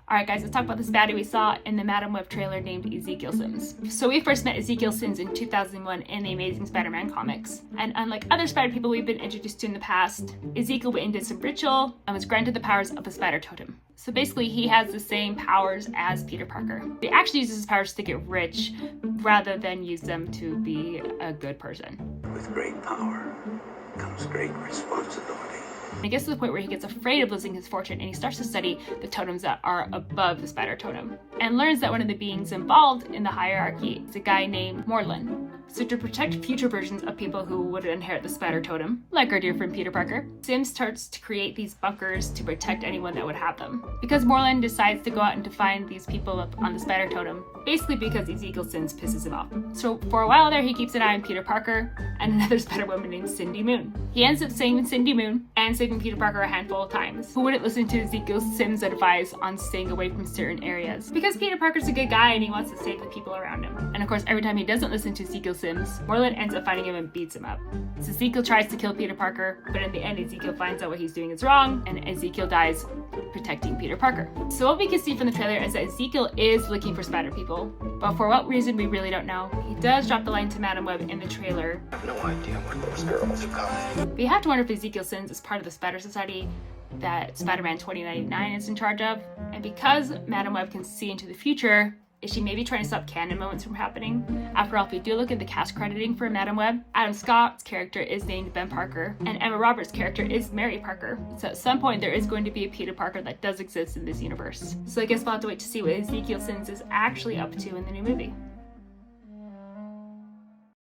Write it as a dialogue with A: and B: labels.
A: Alright guys, let's talk about this baddie we saw in the Madam Web trailer named Ezekiel Sims. So we first met Ezekiel Sims in 2001 in the Amazing Spider-Man comics. And unlike other spider people we've been introduced to in the past, Ezekiel went and did some ritual and was granted the powers of a spider totem. So basically he has the same powers as Peter Parker. He actually uses his powers to get rich rather than use them to be a good person.
B: With great power comes great responsibility.
A: And it gets to the point where he gets afraid of losing his fortune and he starts to study the totems that are above the spider totem and learns that one of the beings involved in the hierarchy is a guy named Morlun. So to protect future versions of people who would inherit the spider totem, like our dear friend Peter Parker, Sims starts to create these bunkers to protect anyone that would have them. Because Morlun decides to go out and to find these people up on the spider totem, basically because Ezekiel Sims pisses him off. So for a while there, he keeps an eye on Peter Parker and another spider woman named Cindy Moon. He ends up saving Cindy Moon and saving Peter Parker a handful of times. Who wouldn't listen to Ezekiel Sims' advice on staying away from certain areas? Because Peter Parker's a good guy and he wants to save the people around him. And of course, every time he doesn't listen to Ezekiel Sims, Morlun ends up finding him and beats him up. So Ezekiel tries to kill Peter Parker, but in the end, Ezekiel finds out what he's doing is wrong, and Ezekiel dies protecting Peter Parker. So what we can see from the trailer is that Ezekiel is looking for spider people, but for what reason we really don't know. He does drop the line to Madam Web in the trailer.
B: I have no idea what those girls are coming.
A: But you have to wonder if Ezekiel Sims is part of the Spider Society that Spider-Man 2099 is in charge of. And because Madam Web can see into the future, is she maybe trying to stop canon moments from happening? After all, if we do look at the cast crediting for Madam Web, Adam Scott's character is named Ben Parker, and Emma Roberts' character is Mary Parker. So at some point, there is going to be a Peter Parker that does exist in this universe. So I guess we'll have to wait to see what Ezekiel Sims is actually up to in the new movie.